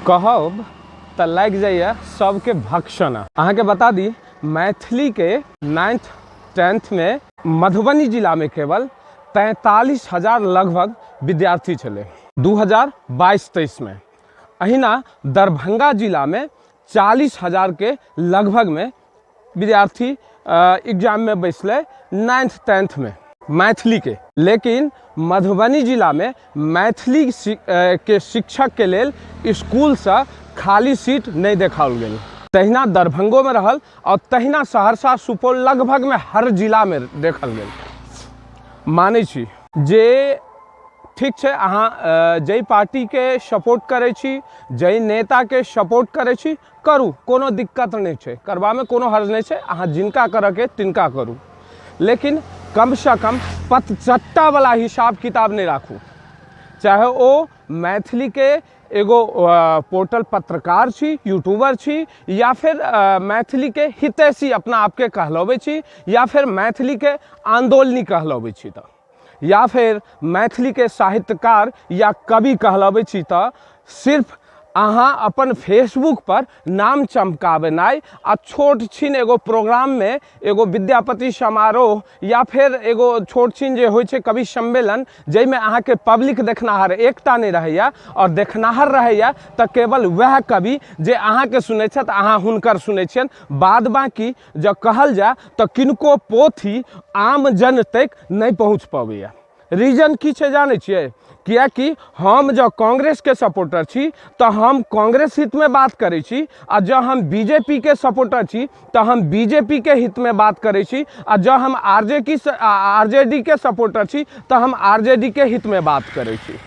कहब तो लग जाइए सबके भक्षण। अहाँ के बता दी मैथिली के 9th 10th में मधुबनी जिला में केवल 43,000 लगभग विद्यार्थी चले 2022-23 में। अहिना दरभंगा जिला में 40,000 के लगभग में विद्यार्थी एग्जाम में बैसले 9th 10th में मैथिली के। लेकिन मधुबनी जिला में मैथिली के शिक्षक के लेल स्कूल से खाली सीट नहीं देखाओल गेल। तहिना दरभंगो में रहल और तहिना सहरसा सुपौल लगभग में हर जिला में देखल गेल। मानै छी जे ठीक है, अहाँ जै पार्टी के सपोर्ट करे छी, जै नेता के सपोर्ट करे छी, करू, कोनो दिक्कत नहीं है, करवा में कोनो हर्ज नहीं है। अहाँ जिनका करे के तिनका करू, लेकिन कम से कम पतचट्टा वाला हिसाब किताब नहीं राखू। चाहे वो मैथिली के एगो पोर्टल पत्रकार छी, यूट्यूबर छी, या फिर मैथिली के हितैषी अपना आपके कहलबे छी, या फिर मैथिली के आंदोलनी कहलबे छी, तो या फिर मैथिली के साहित्यकार या कवि कहलबे छी, तो सिर्फ अहाँ अपन फेसबुक पर नाम चमकाबेनाइ आ छोट छिन एगो प्रोग्राम में एगो विद्यापति समारोह या फिर एगो छोट छिन जे होइ छै कवि सम्मेलन, जैमे अहाँ के पब्लिक देखनाहर एकटा नहीं रहैया और देखनाहर रहैया तो केवल वह कवि जे अहाँ के सुनै छथि, अहाँ हुनकर सुनै छियन। बाद बाकी जब कहल जाए तो किनको पोथी आम जन तक नहीं पहुँच पबैया। रीजन की छै जानै छियै? कियाकि हम जब कांग्रेस के सपोर्टर छी तो हम कांग्रेस हित में बात करै छी, आ जब हम बीजेपी के सपोर्टर छी तो हम बीजेपी के हित में बात करै छी, आ जब हम आरजेडी के सपोर्टर छी तो हम आरजेडी के हित में बात करै छी।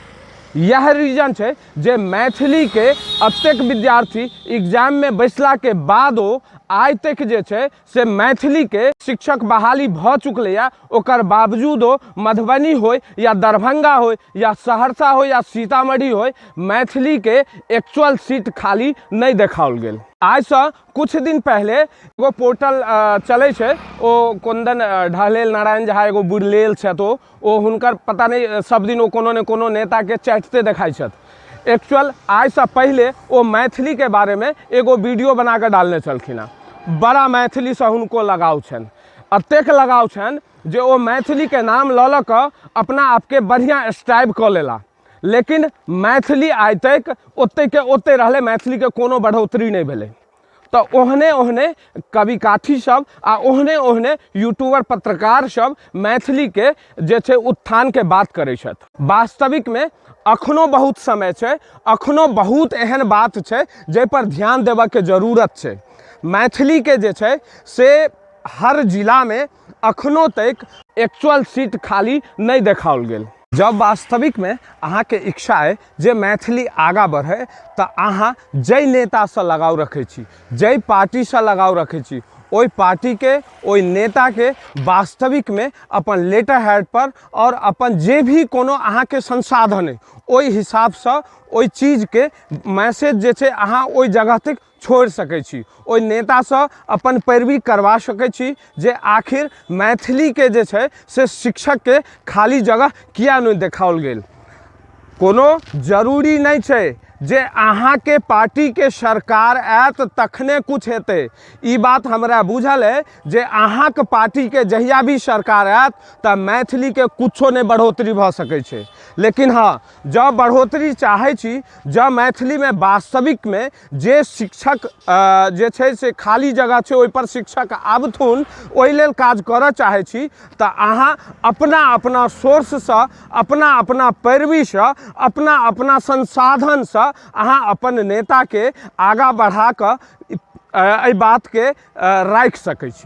यह रीजन है जे मैथिली के अतेक विद्यार्थी एग्जाम में बैसला के बादो आइ तक जे छै से मैथिली के शिक्षक बहाली भ चुकलैया, ओकर बावजूदो मधुबनी हो या दरभंगा हो या सहरसा हो या सीतामढ़ी हो, मैथिली के एक्चुअल सीट खाली नहीं देखाओल गेल। आज से कुछ दिन पहले एगो पोर्टल चले छे, ओ कुंदन ढालेल नारायण झा एगो बुढ़लेल छे, तो ओ हुनकर पता नहीं सब दिन वो कोनो ने कोनो नेता के चैटते देखाई छत। एक्चुअल आज से पहले वो मैथिली के बारे में एगो वीडियो बना कर डालने चलखिन। बड़ा मैथिली से उनको लगाव छन, अतेक लगाव छन जे वो मैथिली के नाम ल के अपना आपके बढ़िया स्ट्राइब क लेला। लेकिन मैथिली आइ तक ओते के ओते रहले, मैथिली के कोनो बढ़ोतरी नहीं भेले। तो ओहने ओहने कवि काठी सब आ ओहने ओहने यूट्यूबर पत्रकार सब मैथिली के जे छे उत्थान के बात करे छथ। वास्तविक में अखनो बहुत समय छे, अखनो बहुत एहन बात छे जे पर ध्यान देबा के जरूरत छे। मैथिली के जे छे से हर जिला में अखनो तक एक्चुअल सीट खाली नहीं देखाओल गेल। जब वास्तविक में अहाँ के इच्छा है जे मैथिली आगा बढ़े तो अहाँ जै नेता से लगाव रखे छी, जै पार्टी से लगाव रखे छी, ओई पार्टी के ओई नेता के वास्तविक में अपन लेटर हेड पर और अपन जे भी कोनो अहाँ के संसाधन है ओई हिसाब से ओई चीज के मैसेज जे छे अहाँ ओई जगह तक छोड़ सकै छी, ओई नेता से अपन पैरवी करवा सकै छी जे आखिर मैथिली के जे छे से शिक्षक के खाली जगह किया नहीं देखाओल गेल। कोनो जरूरी नहीं छे जे अहाँ के पार्टी के सरकार आयत तखने कुछ हेतै। ई बात हमरा बुझल है जे अहाँ के पार्टी के जहिया भी सरकार आयत तो मैथिली के कुछो नहीं बढ़ोतरी भ सकै छै। लेकिन हाँ, जब बढ़ोतरी चाहे छी, जब मैथिली में वास्तविक में जे शिक्षक जे छै से खाली जगह छै ओइ पर शिक्षक आबथुन, ओइ लेल काज करऽ चाहे छी तो अहाँ अपना अपना सोर्स से, अपना अपना पैरवी से, अपना अपना संसाधन से अहाँ अपन नेता के आगा बढ़ा कर बात के राख सकै छी।